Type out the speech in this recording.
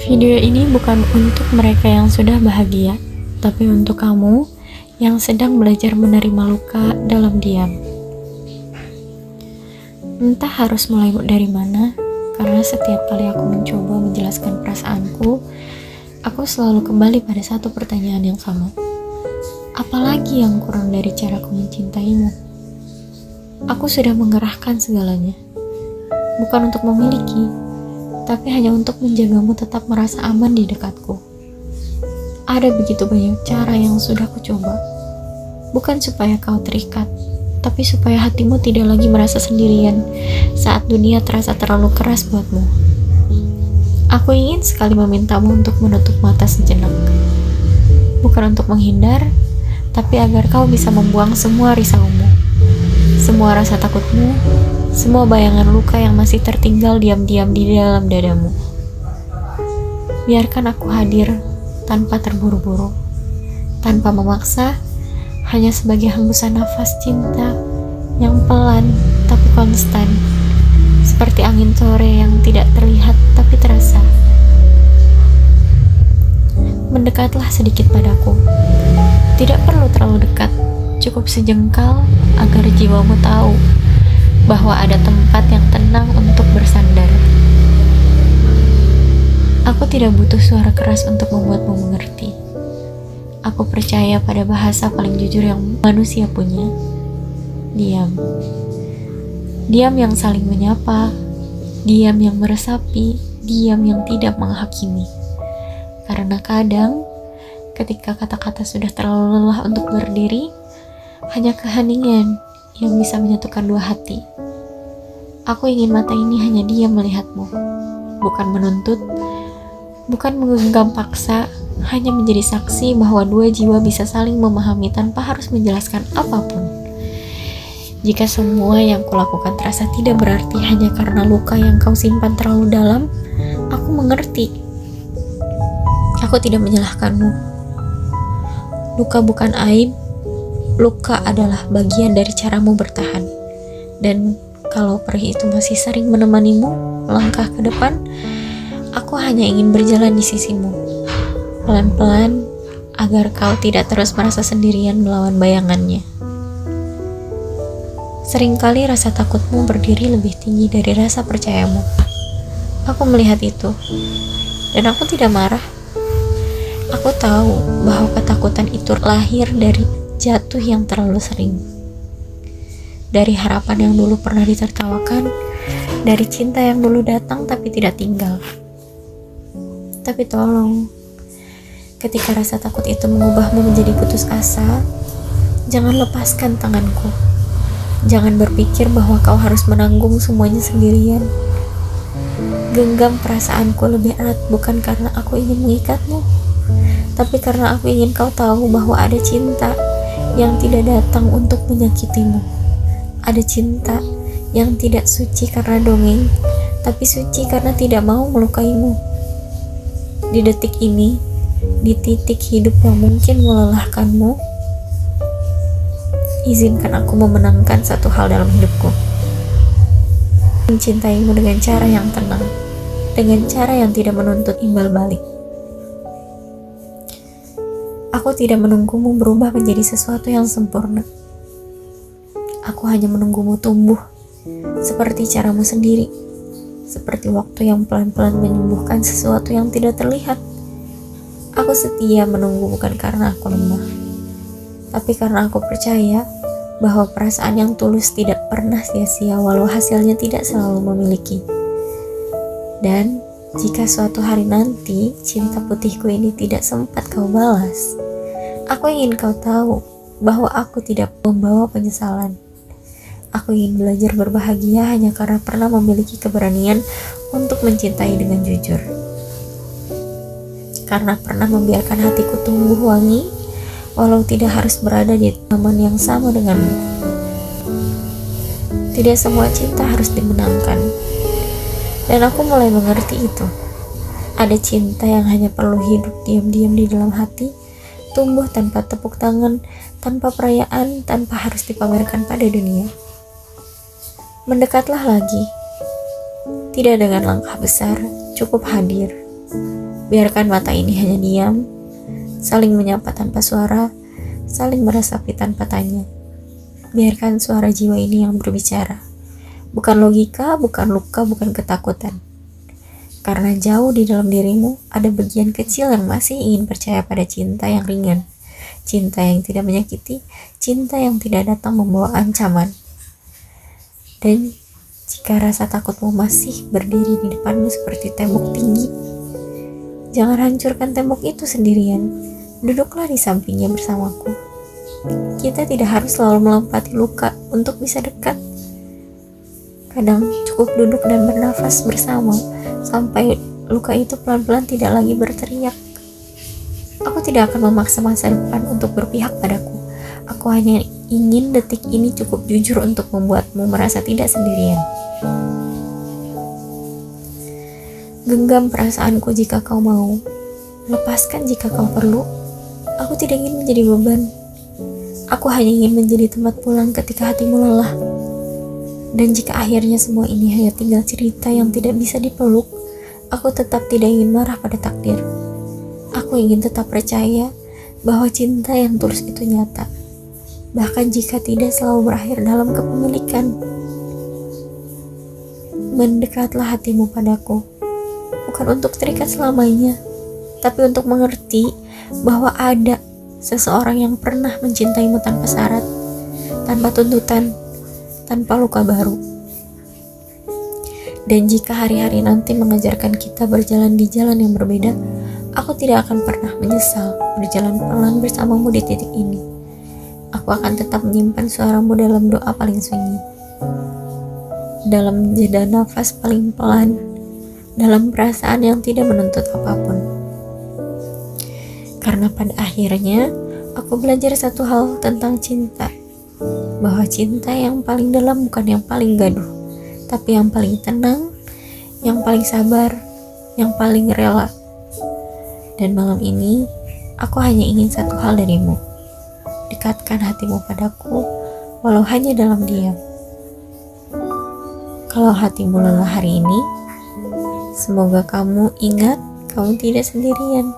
Video ini bukan untuk mereka yang sudah bahagia, tapi untuk kamu yang sedang belajar menerima luka dalam diam. Entah harus mulai dari mana, karena setiap kali aku mencoba menjelaskan perasaanku, aku selalu kembali pada satu pertanyaan yang sama. Apalagi yang kurang dari caraku mencintaimu? Aku sudah mengerahkan segalanya, bukan untuk memiliki, tapi hanya untuk menjagamu tetap merasa aman di dekatku. Ada begitu banyak cara yang sudah kucoba, bukan supaya kau terikat, tapi supaya hatimu tidak lagi merasa sendirian saat dunia terasa terlalu keras buatmu. Aku ingin sekali memintamu untuk menutup mata sejenak, bukan untuk menghindar, tapi agar kau bisa membuang semua risaumu, semua rasa takutmu, semua bayangan luka yang masih tertinggal diam-diam di dalam dadamu. Biarkan aku hadir tanpa terburu-buru, tanpa memaksa, hanya sebagai hembusan nafas cinta yang pelan tapi konstan, seperti angin sore yang tidak terlihat tapi terasa. Mendekatlah sedikit padaku, tidak perlu terlalu dekat, cukup sejengkal agar jiwamu tahu bahwa ada tempat yang tenang untuk bersandar. Aku tidak butuh suara keras untuk membuatmu mengerti. Aku percaya pada bahasa paling jujur yang manusia punya. Diam. Diam yang saling menyapa, diam yang meresapi, diam yang tidak menghakimi. Karena kadang, ketika kata-kata sudah terlalu lelah untuk berdiri, hanya keheningan yang bisa menyatukan dua hati. Aku ingin mata ini hanya diam melihatmu, bukan menuntut, bukan menggenggam paksa, hanya menjadi saksi bahwa dua jiwa bisa saling memahami tanpa harus menjelaskan apapun. Jika semua yang kulakukan terasa tidak berarti hanya karena luka yang kau simpan terlalu dalam, aku mengerti. Aku tidak menyalahkanmu. Luka bukan aib, luka adalah bagian dari caramu bertahan. Dan kalau perih itu masih sering menemanimu melangkah ke depan, aku hanya ingin berjalan di sisimu, pelan-pelan, agar kau tidak terus merasa sendirian melawan bayangannya. Seringkali rasa takutmu berdiri lebih tinggi dari rasa percayamu. Aku melihat itu, dan aku tidak marah. Aku tahu bahwa ketakutan itu lahir dari jatuh yang terlalu sering, dari harapan yang dulu pernah ditertawakan, dari cinta yang dulu datang tapi tidak tinggal. Tapi tolong, ketika rasa takut itu mengubahmu menjadi putus asa, jangan lepaskan tanganku. Jangan berpikir bahwa kau harus menanggung semuanya sendirian. Genggam perasaanku lebih erat bukan karena aku ingin mengikatmu, tapi karena aku ingin kau tahu bahwa ada cinta yang tidak datang untuk menyakitimu. Ada cinta yang tidak suci karena dongeng, tapi suci karena tidak mau melukaimu. Di detik ini, di titik hidup yang mungkin melelahkanmu, izinkan aku memenangkan satu hal dalam hidupku. Mencintaimu dengan cara yang tenang, dengan cara yang tidak menuntut imbal balik. Aku tidak menunggumu berubah menjadi sesuatu yang sempurna. Aku hanya menunggumu tumbuh, seperti caramu sendiri, seperti waktu yang pelan-pelan menyembuhkan sesuatu yang tidak terlihat. Aku setia menunggu bukan karena aku lemah, tapi karena aku percaya bahwa perasaan yang tulus tidak pernah sia-sia walau hasilnya tidak selalu memiliki. Dan jika suatu hari nanti cinta putihku ini tidak sempat kau balas, aku ingin kau tahu bahwa aku tidak membawa penyesalan. Aku ingin belajar berbahagia hanya karena pernah memiliki keberanian untuk mencintai dengan jujur. Karena pernah membiarkan hatiku tumbuh wangi, walau tidak harus berada di taman yang sama denganmu. Tidak semua cinta harus dimenangkan. Dan aku mulai mengerti itu. Ada cinta yang hanya perlu hidup diam-diam di dalam hati, tumbuh tanpa tepuk tangan, tanpa perayaan, tanpa harus dipamerkan pada dunia. Mendekatlah lagi, tidak dengan langkah besar, cukup hadir, Biarkan mata ini hanya diam, saling menyapa tanpa suara, saling meresapi tanpa tanya. Biarkan suara jiwa ini yang berbicara. Bukan logika, bukan luka, bukan ketakutan. Karena jauh di dalam dirimu ada bagian kecil yang masih ingin percaya pada cinta yang ringan. Cinta yang tidak menyakiti, cinta yang tidak datang membawa ancaman. Dan jika rasa takutmu masih berdiri di depanmu seperti tembok tinggi, jangan hancurkan tembok itu sendirian. Duduklah di sampingnya bersamaku. Kita tidak harus selalu melompati luka untuk bisa dekat. Kadang cukup duduk dan bernafas bersama sampai luka itu pelan-pelan tidak lagi berteriak. Aku tidak akan memaksa masa depan untuk berpihak padaku. Aku hanya ingin detik ini cukup jujur untuk membuatmu merasa tidak sendirian. Genggam perasaanku jika kau mau. Lepaskan jika kau perlu. Aku tidak ingin menjadi beban. Aku hanya ingin menjadi tempat pulang ketika hatimu lelah. Dan jika akhirnya semua ini hanya tinggal cerita yang tidak bisa dipeluk, aku tetap tidak ingin marah pada takdir. Aku ingin tetap percaya bahwa cinta yang tulus itu nyata. Bahkan jika tidak selalu berakhir dalam kepemilikan. Mendekatlah hatimu padaku. Bukan untuk terikat selamanya, tapi untuk mengerti bahwa ada seseorang yang pernah mencintaimu tanpa syarat, tanpa tuntutan, tanpa luka baru. Dan jika hari-hari nanti mengajarkan kita berjalan di jalan yang berbeda, aku tidak akan pernah menyesal berjalan pelan bersamamu di titik ini. Aku akan tetap menyimpan suaramu dalam doa paling sunyi, dalam jeda nafas paling pelan, dalam perasaan yang tidak menuntut apapun. Karena pada akhirnya aku belajar satu hal tentang cinta, bahwa cinta yang paling dalam bukan yang paling gaduh, tapi yang paling tenang, yang paling sabar, yang paling rela. Dan malam ini aku hanya ingin satu hal darimu. Dekatkan hatimu padaku walau hanya dalam diam. Kalau hatimu lelah hari ini, semoga kamu ingat kamu tidak sendirian.